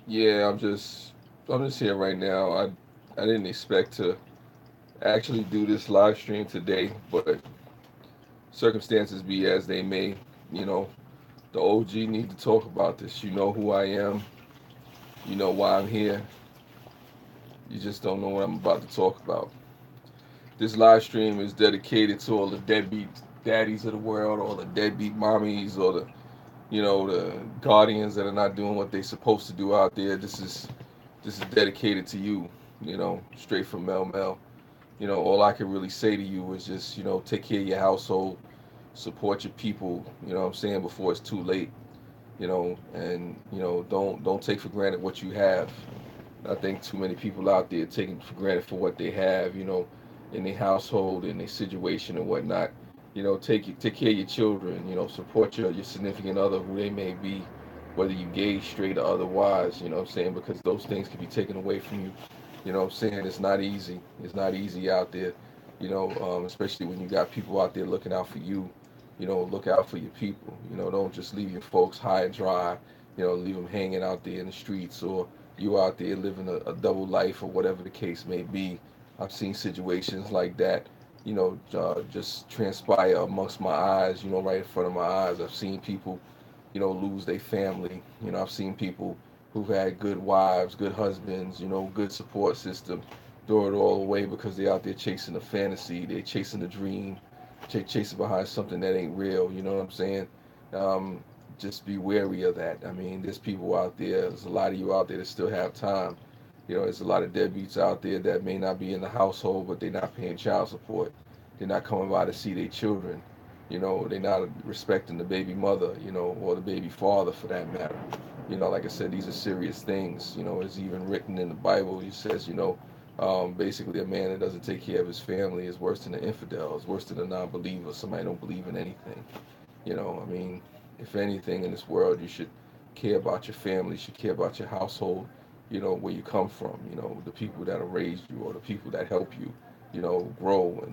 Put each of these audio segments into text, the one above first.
Yeah, I'm just here right now. I didn't expect to actually do this live stream today, but circumstances be as they may. You know, the OG need to talk about this. You know who I am. You know why I'm here. You just don't know what I'm about to talk about. This live stream is dedicated to all the deadbeat daddies of the world, all the deadbeat mommies, or the guardians that are not doing what they're supposed to do out there. This is dedicated to you. Straight from Mel Mel. All I can really say to you is just take care of your household, support your people. You know what I'm saying, before it's too late. And don't take for granted what you have. I think too many people out there taking for granted for what they have, in their household, in their situation and whatnot. Take care of your children. Support your significant other, who they may be, whether you gay, straight, or otherwise. You know what I'm saying? Because those things can be taken away from you. You know what I'm saying? It's not easy. It's not easy out there. Especially when you got people out there looking out for you. Look out for your people. Don't just leave your folks high and dry. Leave them hanging out there in the streets, or you out there living a double life, or whatever the case may be. I've seen situations like that, just transpire amongst my eyes, right in front of my eyes. I've seen people, lose their family. I've seen people who've had good wives, good husbands, good support system, throw it all away because they're out there chasing a fantasy, they're chasing a dream, chasing behind something that ain't real. You know what I'm saying? Um, just be wary of that. I mean, there's people out there, there's a lot of you out there that still have time. There's a lot of deadbeats out there that may not be in the household, but they're not paying child support. They're not coming by to see their children. They're not respecting the baby mother, or the baby father for that matter. Like I said, these are serious things. It's even written in the Bible. He says, basically a man that doesn't take care of his family is worse than an infidel, is worse than a non-believer, somebody who don't believe in anything. I mean, if anything in this world, you should care about your family, you should care about your household, where you come from, the people that have raised you, or the people that help you, grow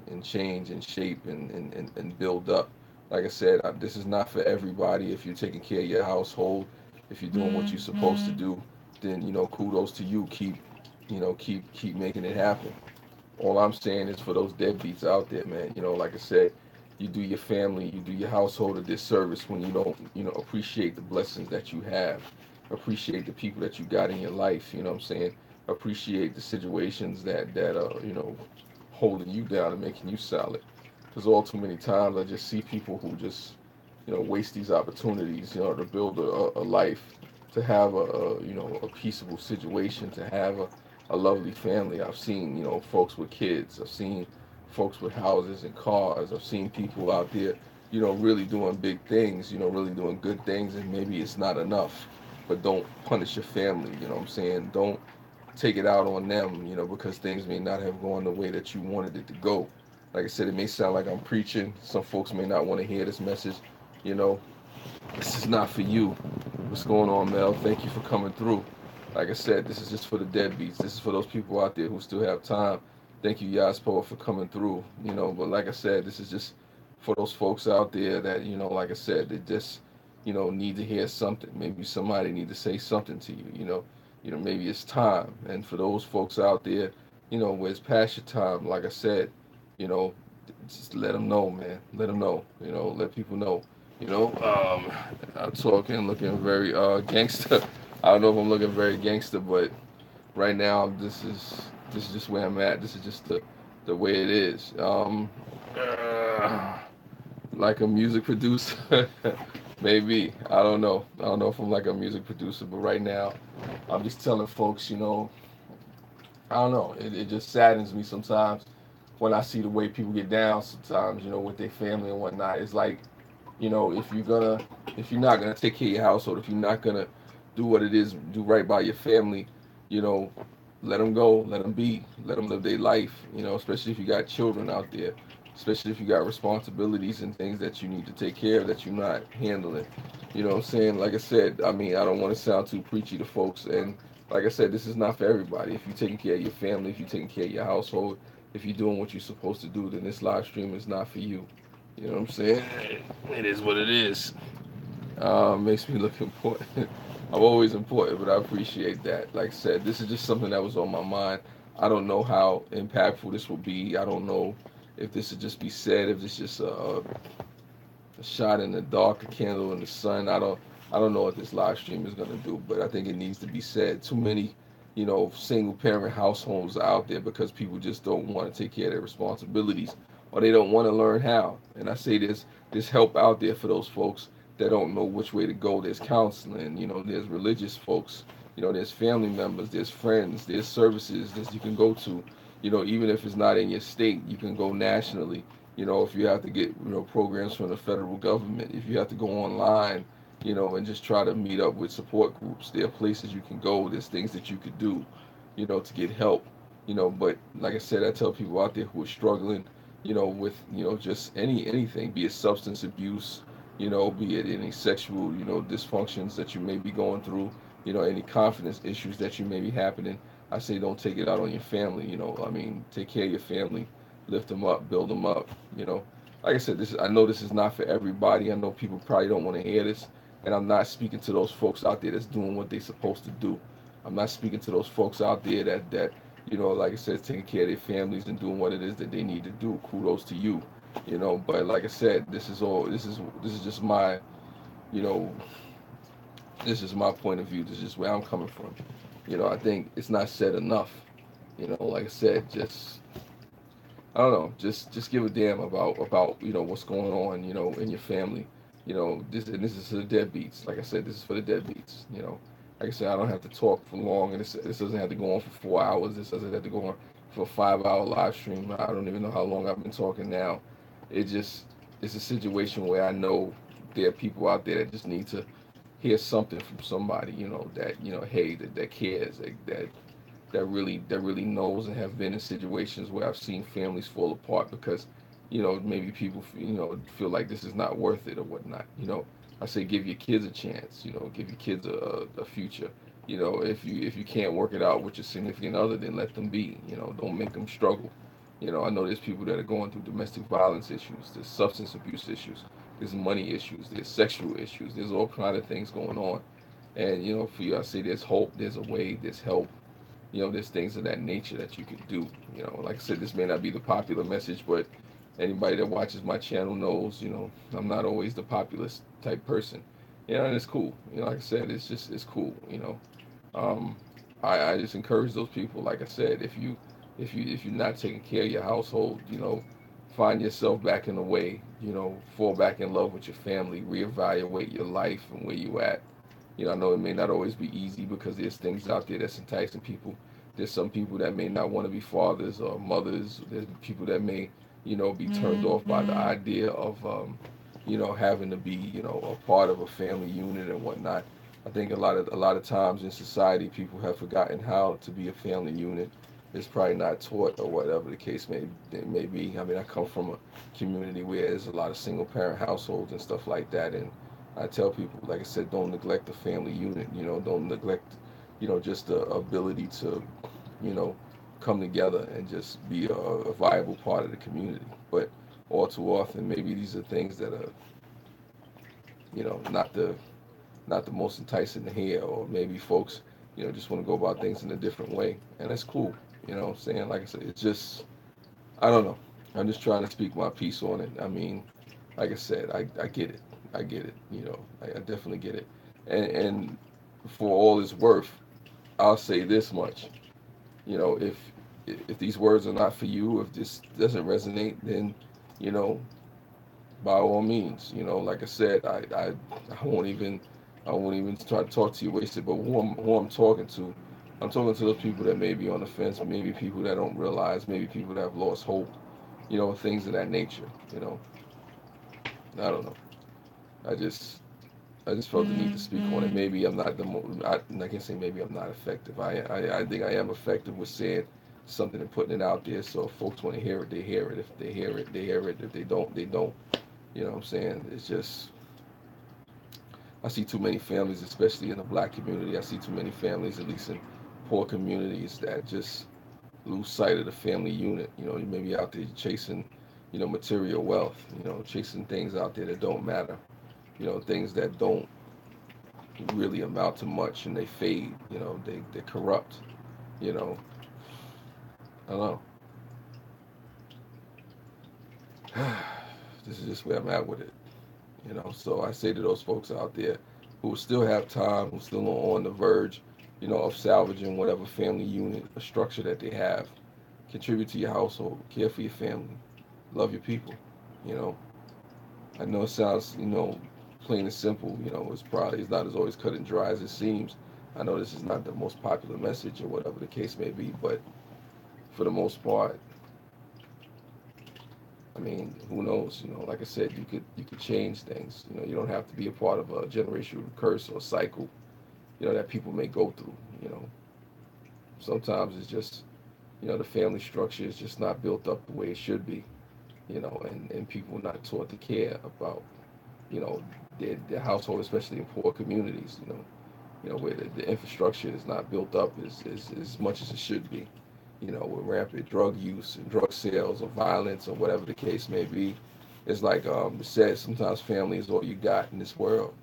and change and shape and build up. Like I said, this is not for everybody. If you're taking care of your household, if you're doing what you're supposed to do, then kudos to you. Keep making it happen. All I'm saying is for those deadbeats out there, man. Like I said, you do your family, you do your household a disservice when you don't, appreciate the blessings that you have, appreciate the people that you got in your life. You know what I'm saying? Appreciate the situations that are, holding you down and making you solid. Because all too many times I just see people who just, waste these opportunities, to build a life, to have a peaceable situation, to have a lovely family. I've seen, folks with kids. I've seen folks with houses and cars. I've seen people out there, really doing big things, really doing good things, and maybe it's not enough. But don't punish your family, you know what I'm saying? Don't take it out on them, because things may not have gone the way that you wanted it to go. Like I said, it may sound like I'm preaching. Some folks may not want to hear this message. You know, this is not for you. What's going on, Mel? Thank you for coming through. Like I said, this is just for the deadbeats. This is for those people out there who still have time. Thank you, Yaspo, for coming through. But like I said, this is just for those folks out there that, like I said, they just, need to hear something. Maybe somebody need to say something to you, maybe it's time. And for those folks out there, where it's past your time, like I said, you know, just let them know, man. Let them know, let people know. I'm talking, looking very gangster. I don't know if I'm looking very gangster, but right now this is just where I'm at. This is just the way it is. Uh, like a music producer, maybe. I don't know if I'm like a music producer, but right now I'm just telling folks, I don't know. It just saddens me sometimes when I see the way people get down sometimes, with their family and whatnot. It's like, if you're not gonna take care of your household, if you're not gonna do what it is, do right by your family, you know, let them go, let them be, let them live their life. Especially if you got children out there, especially if you got responsibilities and things that you need to take care of that you're not handling. You know what I'm saying? Like I said, I mean, I don't want to sound too preachy to folks, and like I said, this is not for everybody. If you're taking care of your family, if you're taking care of your household, if you're doing what you're supposed to do, then this live stream is not for you. You know what I'm saying? It is what it is. Makes me look important. I'm always important, but I appreciate that. Like I said, this is just something that was on my mind. I don't know how impactful this will be. I don't know if this would just be said, if it's just a shot in the dark, a candle in the sun. I don't know what this live stream is gonna do, but I think it needs to be said. Too many, single parent households are out there because people just don't want to take care of their responsibilities, or they don't want to learn how. And I say there's help out there for those folks that don't know which way to go. There's counseling, there's religious folks, there's family members, there's friends, there's services that you can go to. Even if it's not in your state, you can go nationally. If you have to get, programs from the federal government, if you have to go online, and just try to meet up with support groups, there are places you can go, there's things that you could do, to get help. But like I said, I tell people out there who are struggling, with, just anything, be it substance abuse, be it any sexual, dysfunctions that you may be going through, any confidence issues that you may be happening. I say don't take it out on your family, I mean, take care of your family, lift them up, build them up, you know. Like I said, I know this is not for everybody. I know people probably don't want to hear this, and I'm not speaking to those folks out there that's doing what they're supposed to do. I'm not speaking to those folks out there that like I said, taking care of their families and doing what it is that they need to do. Kudos to you, But like I said, this is just my, you know, this is my point of view. This is where I'm coming from. I think it's not said enough. Like I said, just I don't know, just give a damn about what's going on, in your family. This is for the deadbeats. Like I said, this is for the deadbeats. Like I said, I don't have to talk for long, and this doesn't have to go on for 4 hours. This doesn't have to go on for a 5 hour live stream. I don't even know how long I've been talking now. It just it's a situation where I know there are people out there that just need to hear something from somebody, that hey, that cares, that really knows and have been in situations where I've seen families fall apart because, maybe people feel like this is not worth it or whatnot. I say give your kids a chance. Give your kids a future. If you can't work it out with your significant other, then let them be. Don't make them struggle. I know there's people that are going through domestic violence issues, there's substance abuse issues, there's money issues, there's sexual issues, there's all kind of things going on. And for you, I say there's hope, there's a way, there's help. There's things of that nature that you could do. Like I said, this may not be the popular message, but anybody that watches my channel knows, I'm not always the populist type person. And it's cool. Like I said, it's cool. Um, I just encourage those people. Like I said, if you're not taking care of your household, find yourself back in the way. Fall back in love with your family, reevaluate your life and where you at. I know it may not always be easy because there's things out there that's enticing people. There's some people that may not want to be fathers or mothers. There's people that may, be turned off by the Mm-hmm. idea of, having to be, a part of a family unit and whatnot. I think a lot of times in society, people have forgotten how to be a family unit. It's probably not taught or whatever the case may be. I mean, I come from a community where there's a lot of single parent households and stuff like that, and I tell people, like I said, don't neglect the family unit. Don't neglect, just the ability to, you know, come together and just be a viable part of the community. But all too often, maybe these are things that are, not the most enticing to hear, or maybe folks, just want to go about things in a different way, and that's cool. What I'm saying? Like I said, it's just, I don't know. I'm just trying to speak my piece on it. I mean, like I said, I get it. I get it. I definitely get it. And for all it's worth, I'll say this much. If these words are not for you, if this doesn't resonate, then you know, by all means, like I said, I won't even try to talk to you wasted. But who I'm talking to, I'm talking to those people that may be on the fence, maybe people that don't realize, maybe people that have lost hope, things of that nature. You know, I don't know. I just I just felt the need to speak on it. Mm-hmm. Maybe I'm not the most. I can say maybe I'm not effective. I think I am effective with saying something and putting it out there. So if folks want to hear it, they hear it. If they hear it, they hear it. If they don't, they don't. You know what I'm saying? It's just I see too many families, especially in the black community. I see too many families, at least in poor communities, that just lose sight of the family unit. You may be out there chasing, material wealth. Chasing things out there that don't matter. Things that don't really amount to much, and they fade. They're corrupt. You know, I don't know. This is just where I'm at with it. So I say to those folks out there who still have time, who still are on the verge, of salvaging whatever family unit or structure that they have. Contribute to your household, care for your family, love your people. You know, I know it sounds, plain and simple. It's not as always cut and dry as it seems. I know this is not the most popular message or whatever the case may be, but for the most part, I mean, who knows? Like I said, you could change things. You don't have to be a part of a generational curse or cycle, that people may go through. You know, sometimes it's just, the family structure is just not built up the way it should be. And people not taught to care about, you know, their household, especially in poor communities. Where the infrastructure is not built up as much as it should be. With rampant drug use and drug sales or violence or whatever the case may be. It's like it said, sometimes family is all you got in this world.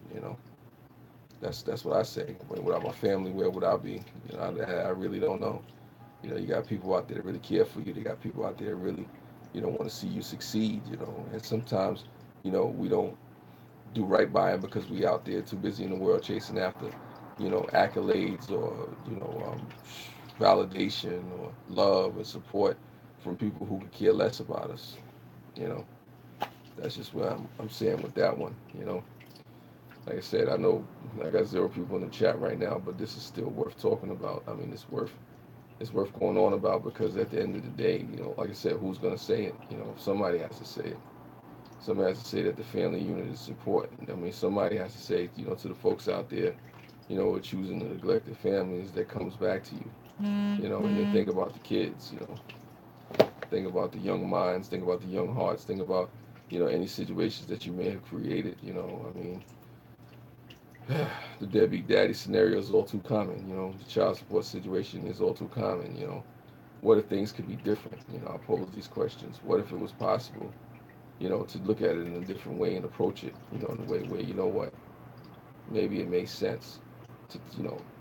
That's what I say. Without my family, where would I be? I really don't know. You got people out there that really care for you. They got people out there that really, want to see you succeed. And sometimes, we don't do right by them because we out there too busy in the world chasing after, accolades or validation or love and support from people who could care less about us. You know, that's just where I'm saying with that one. Like I said, I know I got 0 people in the chat right now, but this is still worth talking about. I mean, it's worth going on about because at the end of the day, like I said, who's gonna say it? Somebody has to say it. Somebody has to say that the family unit is important. I mean, somebody has to say, to the folks out there, who are choosing to neglect their families, that comes back to you. And then think about the kids. Think about the young minds. Think about the young hearts. Think about, any situations that you may have created. I mean, the deadbeat daddy scenario is all too common. The child support situation is all too common. What if things could be different? I pose these questions. What if it was possible, to look at it in a different way and approach it, in a way where, what, maybe it makes sense to,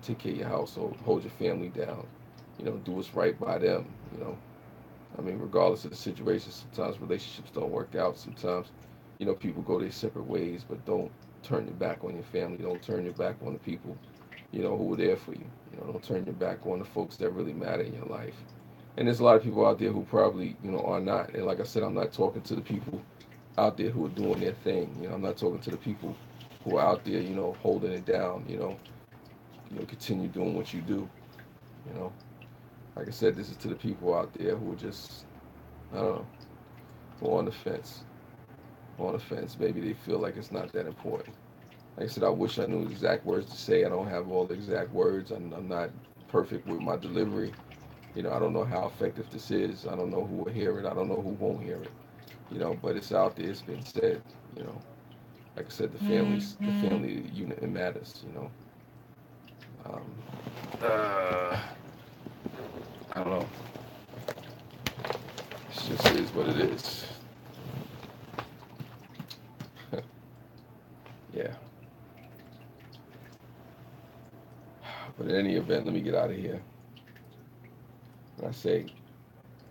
take care of your household, hold your family down, do what's right by them, I mean, regardless of the situation, sometimes relationships don't work out. Sometimes, people go their separate ways, but don't turn your back on your family. Don't turn your back on the people, who were there for you. Don't turn your back on the folks that really matter in your life. And there's a lot of people out there who probably, are not. And like I said, I'm not talking to the people out there who are doing their thing. I'm not talking to the people who are out there, holding it down. Continue doing what you do. You know, like I said, this is to the people out there who are just, I don't know, who are on the fence. On the fence. Maybe they feel like it's not that important. Like I said, I wish I knew the exact words to say. I don't have all the exact words. I'm not perfect with my delivery. I don't know how effective this is. I don't know who will hear it. I don't know who won't hear it. But it's out there. It's been said. You know, like I said, the family unit, it matters. Um, uh, I don't know. It just is what it is. Yeah. But in any event, let me get out of here. And I say,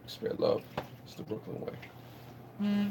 spread love. It's the Brooklyn way.